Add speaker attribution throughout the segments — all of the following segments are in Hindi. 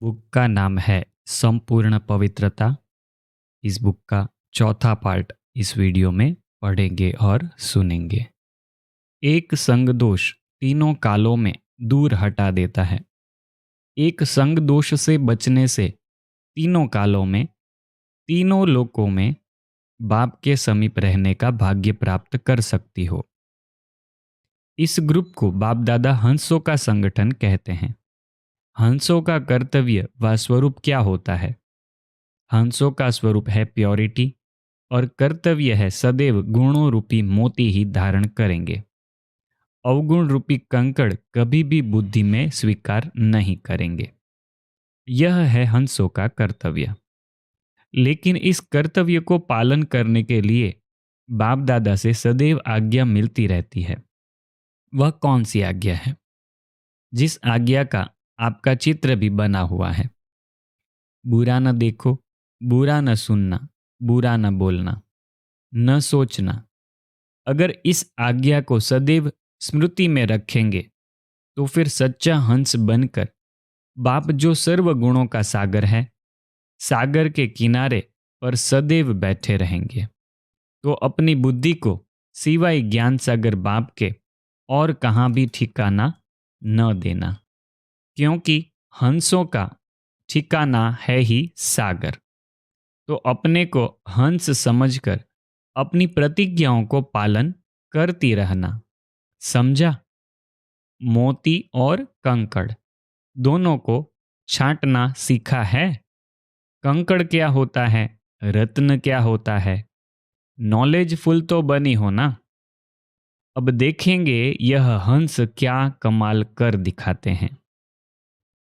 Speaker 1: बुक का नाम है संपूर्ण पवित्रता। इस बुक का चौथा पार्ट इस वीडियो में पढ़ेंगे और सुनेंगे। एक संग दोष तीनों कालों में दूर हटा देता है। एक संग दोष से बचने से तीनों कालों में, तीनों लोकों में बाप के समीप रहने का भाग्य प्राप्त कर सकती हो। इस ग्रुप को बाप दादा हंसों का संगठन कहते हैं। हंसों का कर्तव्य व स्वरूप क्या होता है? हंसों का स्वरूप है प्योरिटी और कर्तव्य है सदैव गुणों रूपी मोती ही धारण करेंगे। अवगुण रूपी कंकड़ कभी भी बुद्धि में स्वीकार नहीं करेंगे। यह है हंसों का कर्तव्य। लेकिन इस कर्तव्य को पालन करने के लिए बाप दादा से सदैव आज्ञा मिलती रहती है। वह कौन सी आज्ञा है? जिस आज्ञा का आपका चित्र भी बना हुआ है। बुरा न देखो, बुरा न सुनना, बुरा न बोलना, न सोचना। अगर इस आज्ञा को सदैव स्मृति में रखेंगे तो फिर सच्चा हंस बनकर बाप जो सर्व गुणों का सागर है, सागर के किनारे पर सदैव बैठे रहेंगे। तो अपनी बुद्धि को सिवाय ज्ञान सागर बाप के और कहाँ भी ठिकाना न देना, क्योंकि हंसों का ठिकाना है ही सागर। तो अपने को हंस समझकर अपनी प्रतिज्ञाओं को पालन करती रहना। समझा? मोती और कंकड़ दोनों को छांटना सीखा है? कंकड़ क्या होता है, रत्न क्या होता है? नॉलेजफुल तो बनी हो ना। अब देखेंगे यह हंस क्या कमाल कर दिखाते हैं।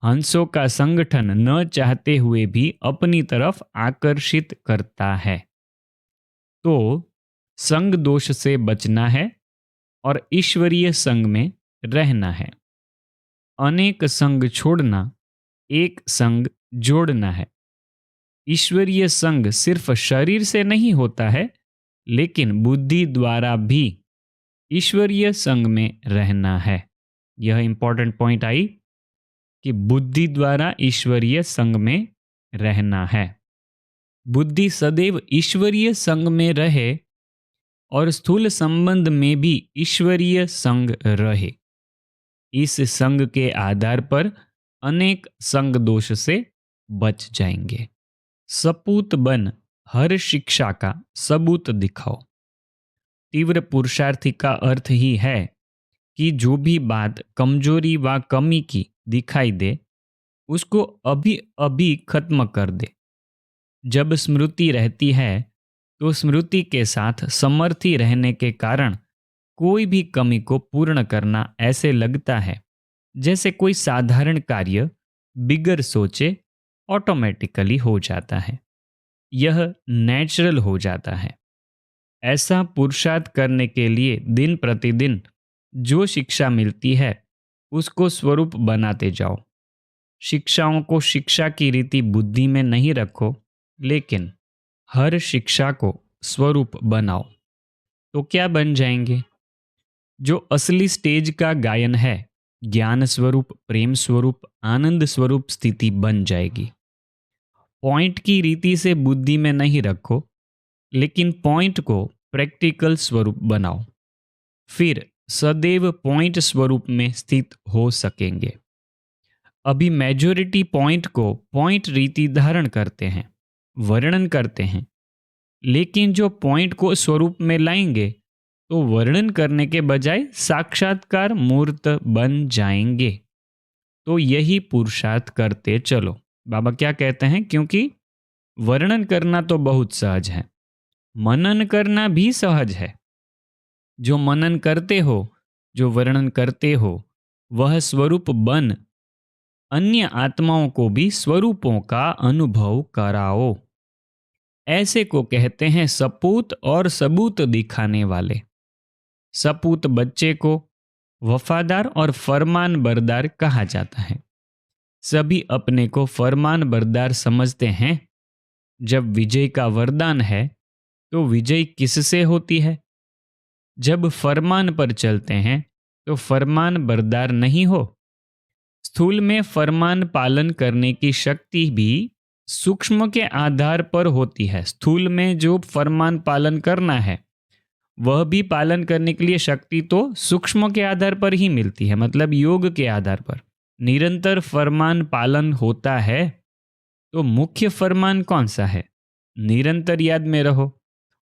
Speaker 1: हंसों का संगठन न चाहते हुए भी अपनी तरफ आकर्षित करता है। तो संग दोष से बचना है और ईश्वरीय संग में रहना है। अनेक संग छोड़ना, एक संग जोड़ना है। ईश्वरीय संग सिर्फ शरीर से नहीं होता है, लेकिन बुद्धि द्वारा भी ईश्वरीय संग में रहना है। यह इंपॉर्टेंट पॉइंट आई कि बुद्धि द्वारा ईश्वरीय संग में रहना है। बुद्धि सदैव ईश्वरीय संग में रहे और स्थूल संबंध में भी ईश्वरीय संग रहे। इस संग के आधार पर अनेक संग दोष से बच जाएंगे। सपूत बन हर शिक्षा का सबूत दिखाओ। तीव्र पुरुषार्थी का अर्थ ही है कि जो भी बात कमजोरी व कमी की दिखाई दे उसको अभी अभी खत्म कर दे। जब स्मृति रहती है तो स्मृति के साथ समर्थी रहने के कारण कोई भी कमी को पूर्ण करना ऐसे लगता है जैसे कोई साधारण कार्य बिगर सोचे ऑटोमेटिकली हो जाता है। यह नेचुरल हो जाता है। ऐसा पुरुषार्थ करने के लिए दिन प्रतिदिन जो शिक्षा मिलती है उसको स्वरूप बनाते जाओ। शिक्षाओं को शिक्षा की रीति बुद्धि में नहीं रखो, लेकिन हर शिक्षा को स्वरूप बनाओ। तो क्या बन जाएंगे? जो असली स्टेज का गायन है, ज्ञान स्वरूप, प्रेम स्वरूप, आनंद स्वरूप स्थिति बन जाएगी। पॉइंट की रीति से बुद्धि में नहीं रखो, लेकिन पॉइंट को प्रैक्टिकल स्वरूप बनाओ। फिर सदैव पॉइंट स्वरूप में स्थित हो सकेंगे। अभी मेजॉरिटी पॉइंट को पॉइंट रीति धारण करते हैं, वर्णन करते हैं, लेकिन जो पॉइंट को स्वरूप में लाएंगे तो वर्णन करने के बजाय साक्षात्कार मूर्त बन जाएंगे। तो यही पुरुषार्थ करते चलो। बाबा क्या कहते हैं? क्योंकि वर्णन करना तो बहुत सहज है, मनन करना भी सहज है। जो मनन करते हो, जो वर्णन करते हो, वह स्वरूप बन अन्य आत्माओं को भी स्वरूपों का अनुभव कराओ। ऐसे को कहते हैं सपूत और सबूत दिखाने वाले। सपूत बच्चे को वफादार और फरमान बरदार कहा जाता है। सभी अपने को फरमान बरदार समझते हैं। जब विजय का वरदान है तो विजय किससे होती है? जब फरमान पर चलते हैं तो फरमान बरदार नहीं हो। स्थूल में फरमान पालन करने की शक्ति भी सूक्ष्म के आधार पर होती है। स्थूल में जो फरमान पालन करना है वह भी पालन करने के लिए शक्ति तो सूक्ष्म के आधार पर ही मिलती है, मतलब योग के आधार पर। निरंतर फरमान पालन होता है तो मुख्य फरमान कौन सा है? निरंतर याद में रहो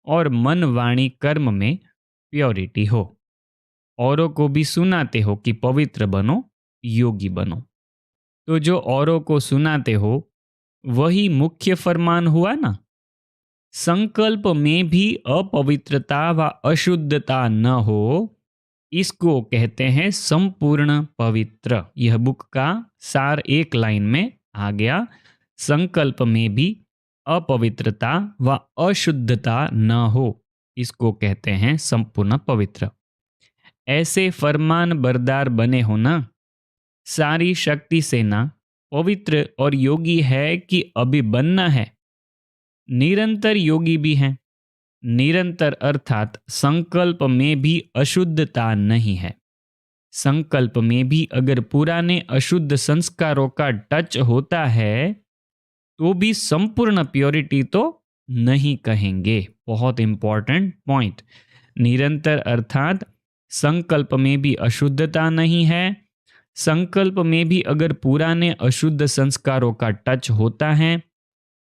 Speaker 1: और मन वाणी कर्म में प्योरिटी हो। औरों को भी सुनाते हो कि पवित्र बनो, योगी बनो। तो जो औरों को सुनाते हो वही मुख्य फरमान हुआ ना। संकल्प में भी अपवित्रता व अशुद्धता न हो, इसको कहते हैं संपूर्ण पवित्र। यह बुक का सार एक लाइन में आ गया। संकल्प में भी अपवित्रता व अशुद्धता न हो, इसको कहते हैं संपूर्ण पवित्र। ऐसे फरमान बरदार बने हो ना। सारी शक्ति से ना पवित्र और योगी है कि अभी बनना है। निरंतर योगी भी हैं। निरंतर अर्थात संकल्प में भी अशुद्धता नहीं है। संकल्प में भी अगर पुराने अशुद्ध संस्कारों का टच होता है तो भी संपूर्ण प्योरिटी तो नहीं कहेंगे। बहुत इंपॉर्टेंट पॉइंट। निरंतर अर्थात संकल्प में भी अशुद्धता नहीं है। संकल्प में भी अगर पुराने अशुद्ध संस्कारों का टच होता है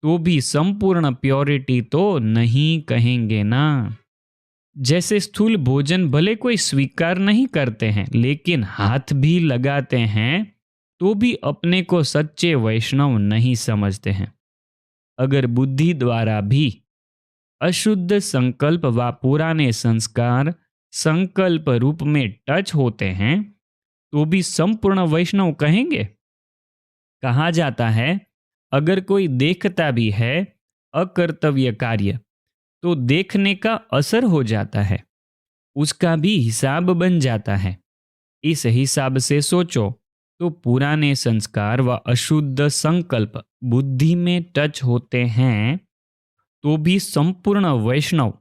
Speaker 1: तो भी संपूर्ण प्योरिटी तो नहीं कहेंगे ना। जैसे स्थूल भोजन भले कोई स्वीकार नहीं करते हैं लेकिन हाथ भी लगाते हैं तो भी अपने को सच्चे वैष्णव नहीं समझते हैं। अगर बुद्धि द्वारा भी अशुद्ध संकल्प व पुराने संस्कार संकल्प रूप में टच होते हैं तो भी संपूर्ण वैष्णव कहेंगे। कहा जाता है अगर कोई देखता भी है अकर्तव्य कार्य तो देखने का असर हो जाता है, उसका भी हिसाब बन जाता है। इस हिसाब से सोचो तो पुराने संस्कार व अशुद्ध संकल्प बुद्धि में टच होते हैं तो भी संपूर्ण वैष्णव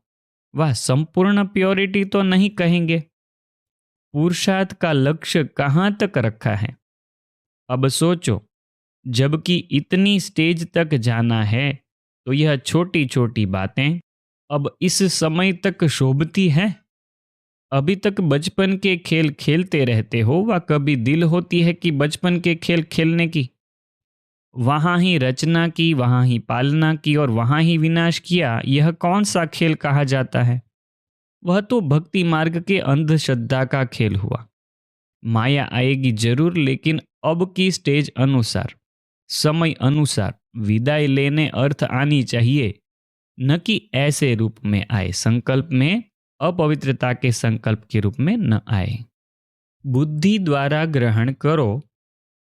Speaker 1: व संपूर्ण प्योरिटी तो नहीं कहेंगे। पुरुषार्थ का लक्ष्य कहाँ तक रखा है? अब सोचो, जबकि इतनी स्टेज तक जाना है तो यह छोटी छोटी बातें अब इस समय तक शोभती है। अभी तक बचपन के खेल खेलते रहते हो व कभी दिल होती है कि बचपन के खेल खेलने की? वहाँ ही रचना की, वहाँ ही पालना की और वहाँ ही विनाश किया। यह कौन सा खेल कहा जाता है? वह तो भक्ति मार्ग के अंधश्रद्धा का खेल हुआ। माया आएगी जरूर, लेकिन अब की स्टेज अनुसार, समय अनुसार विदाई लेने अर्थ आनी चाहिए, न कि ऐसे रूप में आए। संकल्प में अपवित्रता के संकल्प के रूप में न आए। बुद्धि द्वारा ग्रहण करो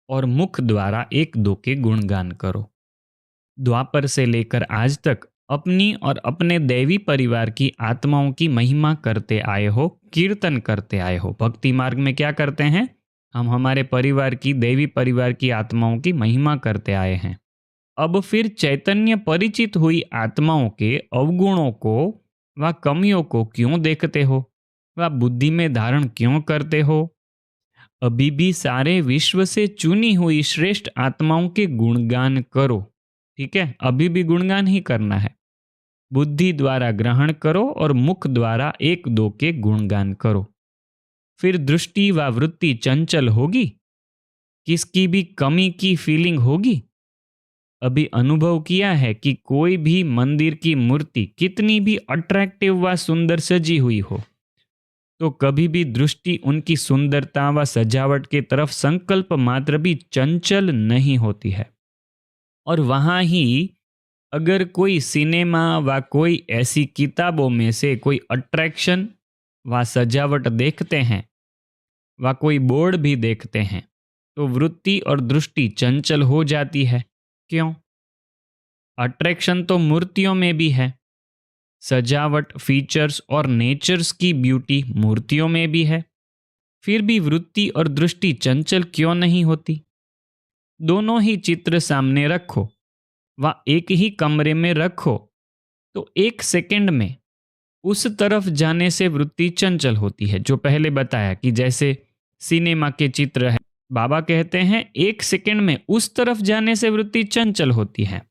Speaker 1: और मुख द्वारा एक दो के गुणगान करो। द्वापर से लेकर आज तक अपनी और अपने दैवी परिवार की आत्माओं की महिमा करते आए हो, कीर्तन करते आए हो। भक्ति मार्ग में क्या करते हैं? हम हमारे परिवार की, दैवी परिवार की आत्माओं की महिमा करते आए हैं। अब फिर चैतन्य परिचित हुई आत्माओं के अवगुणों को व कमियों को क्यों देखते हो व बुद्धि में धारण क्यों करते हो? अभी भी सारे विश्व से चुनी हुई श्रेष्ठ आत्माओं के गुणगान करो। ठीक है, अभी भी गुणगान ही करना है। बुद्धि द्वारा ग्रहण करो और मुख द्वारा एक दो के गुणगान करो। फिर दृष्टि व वृत्ति चंचल होगी, किसकी भी कमी की फीलिंग होगी। अभी अनुभव किया है कि कोई भी मंदिर की मूर्ति कितनी भी अट्रैक्टिव व सुंदर सजी हुई हो तो कभी भी दृष्टि उनकी सुंदरता व सजावट के तरफ संकल्प मात्र भी चंचल नहीं होती है। और वहाँ ही अगर कोई सिनेमा व कोई ऐसी किताबों में से कोई अट्रैक्शन व सजावट देखते हैं व कोई बोर्ड भी देखते हैं तो वृत्ति और दृष्टि चंचल हो जाती है। क्यों? अट्रैक्शन तो मूर्तियों में भी है, सजावट, फीचर्स और नेचर्स की ब्यूटी मूर्तियों में भी है। फिर भी वृत्ति और दृष्टि चंचल क्यों नहीं होती? दोनों ही चित्र सामने रखो व एक ही कमरे में रखो तो एक सेकंड में उस तरफ जाने से वृत्ति चंचल होती है। जो पहले बताया कि जैसे सिनेमा के चित्र है, बाबा कहते हैं 1 सेकंड में उस तरफ जाने से वृत्ति चंचल होती है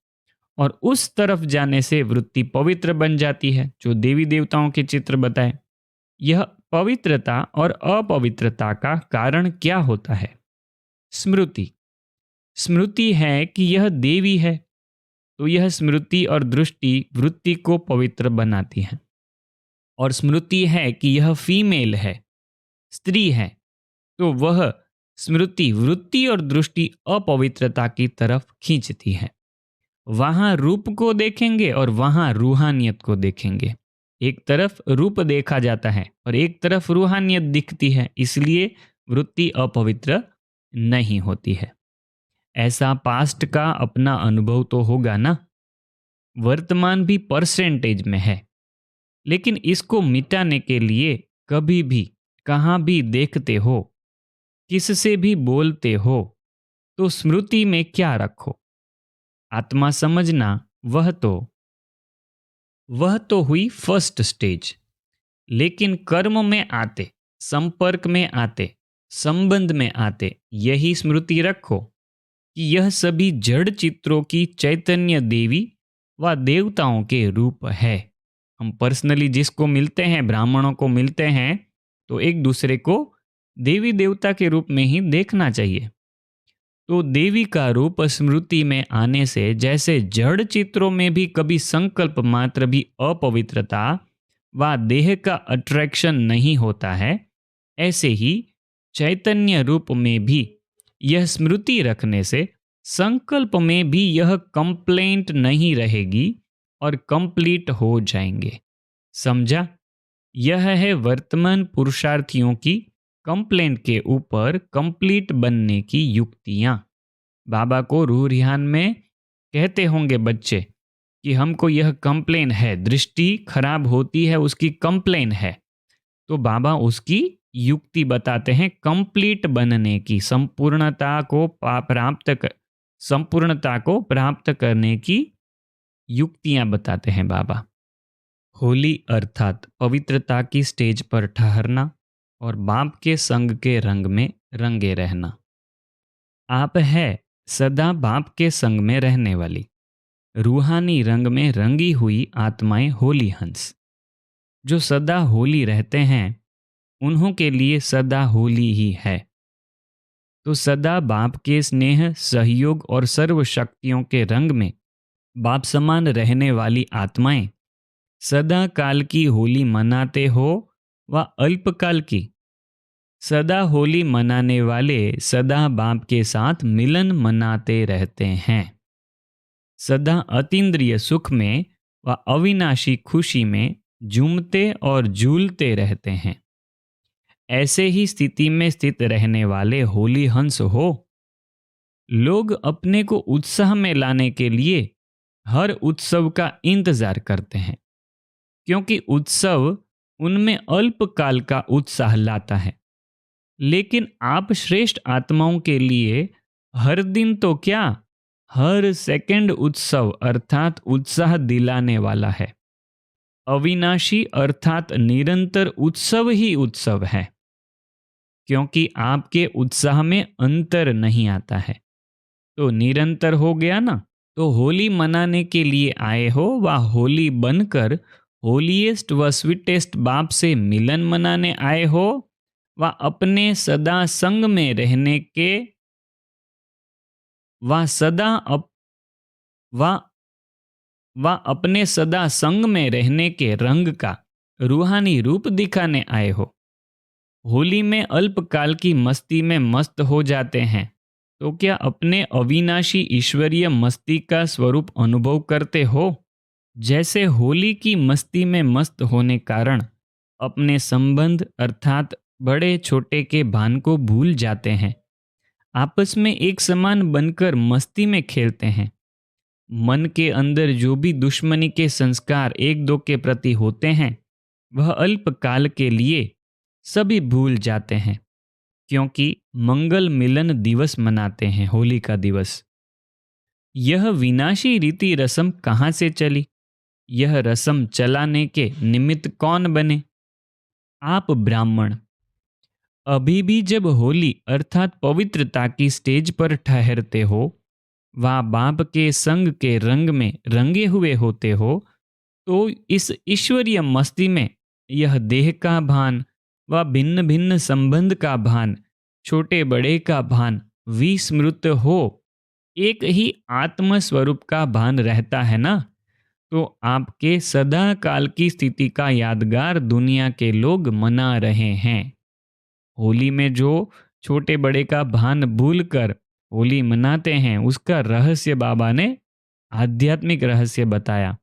Speaker 1: और उस तरफ जाने से वृत्ति पवित्र बन जाती है, जो देवी देवताओं के चित्र बताए। यह पवित्रता और अपवित्रता का कारण क्या होता है? स्मृति। स्मृति है कि यह देवी है, तो यह स्मृति और दृष्टि वृत्ति को पवित्र बनाती है। और स्मृति है कि यह फीमेल है, स्त्री है, तो वह स्मृति वृत्ति और दृष्टि अपवित्रता की तरफ खींचती है। वहां रूप को देखेंगे और वहां रूहानियत को देखेंगे। एक तरफ रूप देखा जाता है और एक तरफ रूहानियत दिखती है, इसलिए वृत्ति अपवित्र नहीं होती है। ऐसा पास्ट का अपना अनुभव तो होगा ना। वर्तमान भी परसेंटेज में है, लेकिन इसको मिटाने के लिए कभी भी कहाँ भी देखते हो, किससे भी बोलते हो, तो स्मृति में क्या रखो? आत्मा समझना, वह तो हुई फर्स्ट स्टेज। लेकिन कर्म में आते, संपर्क में आते, संबंध में आते यही स्मृति रखो कि यह सभी जड़ चित्रों की चैतन्य देवी व देवताओं के रूप है। हम पर्सनली जिसको मिलते हैं, ब्राह्मणों को मिलते हैं, तो एक दूसरे को देवी देवता के रूप में ही देखना चाहिए। तो देवी का रूप स्मृति में आने से जैसे जड़ चित्रों में भी कभी संकल्प मात्र भी अपवित्रता व देह का अट्रैक्शन नहीं होता है, ऐसे ही चैतन्य रूप में भी यह स्मृति रखने से संकल्प में भी यह कंप्लेंट नहीं रहेगी और कंप्लीट हो जाएंगे। समझा? यह है वर्तमान पुरुषार्थियों की कंप्लेंट के ऊपर कंप्लीट बनने की युक्तियां। बाबा को रूह रिहान में कहते होंगे बच्चे कि हमको यह कंप्लेन है, दृष्टि खराब होती है, उसकी कंप्लेन है, तो बाबा उसकी युक्ति बताते हैं कंप्लीट बनने की, संपूर्णता को प्राप्त करने की युक्तियां बताते हैं बाबा। होली अर्थात पवित्रता की स्टेज पर ठहरना और बाप के संग के रंग में रंगे रहना। आप है सदा बाप के संग में रहने वाली, रूहानी रंग में रंगी हुई आत्माएं होली हंस। जो सदा होली रहते हैं उन्हों के लिए सदा होली ही है। तो सदा बाप के स्नेह, सहयोग और सर्व शक्तियों के रंग में बाप समान रहने वाली आत्माएं सदा काल की होली मनाते हो व अल्पकाल की। सदा होली मनाने वाले सदा बाप के साथ मिलन मनाते रहते हैं। सदा अतीन्द्रिय सुख में व अविनाशी खुशी में झूमते और झूलते रहते हैं। ऐसे ही स्थिति में स्थित रहने वाले होली हंस हो। लोग अपने को उत्साह में लाने के लिए हर उत्सव का इंतजार करते हैं, क्योंकि उत्सव उनमें अल्पकाल का उत्साह लाता है। लेकिन आप श्रेष्ठ आत्माओं के लिए हर दिन तो क्या, हर सेकंड उत्सव अर्थात उत्साह दिलाने वाला है। अविनाशी अर्थात निरंतर उत्सव ही उत्सव है, क्योंकि आपके उत्साह में अंतर नहीं आता है। तो निरंतर हो गया ना। तो होली मनाने के लिए आए हो व होली बनकर होलीएस्ट व स्वीटेस्ट बाप से मिलन मनाने आए हो व अपने सदा संग में रहने के अपने सदा संग में रहने के रंग का रूहानी रूप दिखाने आए हो। होली में अल्पकाल की मस्ती में मस्त हो जाते हैं, तो क्या अपने अविनाशी ईश्वरीय मस्ती का स्वरूप अनुभव करते हो? जैसे होली की मस्ती में मस्त होने कारण अपने संबंध अर्थात बड़े छोटे के भान को भूल जाते हैं, आपस में एक समान बनकर मस्ती में खेलते हैं। मन के अंदर जो भी दुश्मनी के संस्कार एक दो के प्रति होते हैं, वह अल्पकाल के लिए सभी भूल जाते हैं, क्योंकि मंगल मिलन दिवस मनाते हैं, होली का दिवस। यह विनाशी रीति रस्म कहाँ से चली? यह रस्म चलाने के निमित्त कौन बने? आप ब्राह्मण। अभी भी जब होली अर्थात पवित्रता की स्टेज पर ठहरते हो, वहाँ बाप के संग के रंग में रंगे हुए होते हो, तो इस ईश्वरीय मस्ती में यह देह का भान व भिन्न भिन्न संबंध का भान, छोटे बड़े का भान विस्मृत हो एक ही आत्म स्वरूप का भान रहता है ना, तो आपके सदा काल की स्थिति का यादगार दुनिया के लोग मना रहे हैं। होली में जो छोटे बड़े का भान भूलकर होली मनाते हैं, उसका रहस्य बाबा ने आध्यात्मिक रहस्य बताया।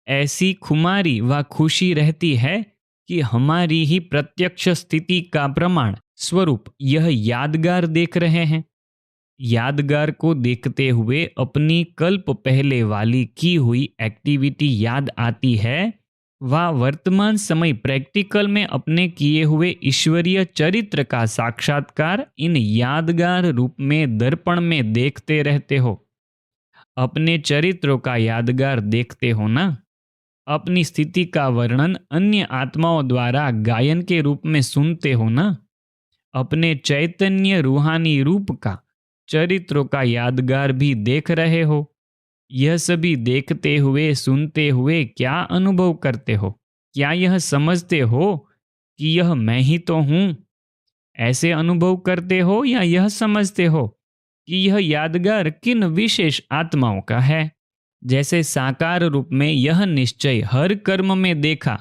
Speaker 1: ऐसी खुमारी व खुशी रहती है कि हमारी ही प्रत्यक्ष स्थिति का प्रमाण स्वरूप यह यादगार देख रहे हैं। यादगार को देखते हुए अपनी कल्प पहले वाली की हुई एक्टिविटी याद आती है, व वर्तमान समय प्रैक्टिकल में अपने किए हुए ईश्वरीय चरित्र का साक्षात्कार इन यादगार रूप में दर्पण में देखते रहते हो। अपने चरित्रों का यादगार देखते हो ना, अपनी स्थिति का वर्णन अन्य आत्माओं द्वारा गायन के रूप में सुनते हो ना, अपने चैतन्य रूहानी रूप का चरित्रों का यादगार भी देख रहे हो। यह सभी देखते हुए सुनते हुए क्या अनुभव करते हो? क्या यह समझते हो कि यह मैं ही तो हूँ? ऐसे अनुभव करते हो या यह समझते हो कि यह यादगार किन विशेष आत्माओं का है? जैसे साकार रूप में यह निश्चय हर कर्म में देखा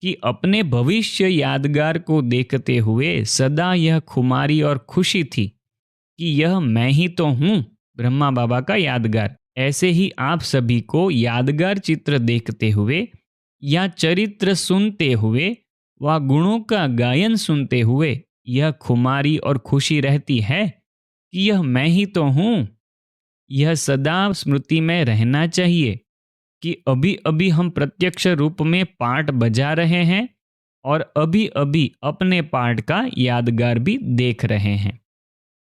Speaker 1: कि अपने भविष्य यादगार को देखते हुए सदा यह खुमारी और खुशी थी कि यह मैं ही तो हूँ, ब्रह्मा बाबा का यादगार। ऐसे ही आप सभी को यादगार चित्र देखते हुए या चरित्र सुनते हुए व गुणों का गायन सुनते हुए यह खुमारी और खुशी रहती है कि यह मैं ही तो हूँ। यह सदा स्मृति में रहना चाहिए कि अभी अभी हम प्रत्यक्ष रूप में पार्ट बजा रहे हैं और अभी अभी अपने पार्ट का यादगार भी देख रहे हैं।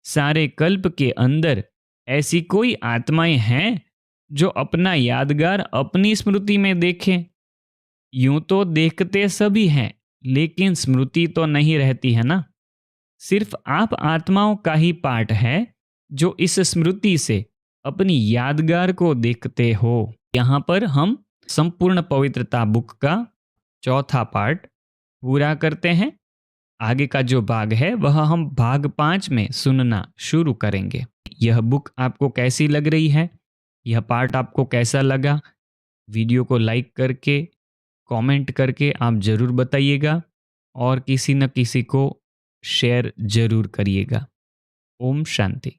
Speaker 1: सारे कल्प के अंदर ऐसी कोई आत्माएं हैं जो अपना यादगार अपनी स्मृति में देखें? यूं तो देखते सभी हैं, लेकिन स्मृति तो नहीं रहती है ना। सिर्फ आप आत्माओं का ही पार्ट है जो इस स्मृति से अपनी यादगार को देखते हो। यहाँ पर हम संपूर्ण पवित्रता बुक का चौथा पार्ट पूरा करते हैं। आगे का जो भाग है वह हम भाग 5 में सुनना शुरू करेंगे। यह बुक आपको कैसी लग रही है? यह पार्ट आपको कैसा लगा? वीडियो को लाइक करके, कमेंट करके आप ज़रूर बताइएगा और किसी न किसी को शेयर ज़रूर करिएगा। ओम शांति।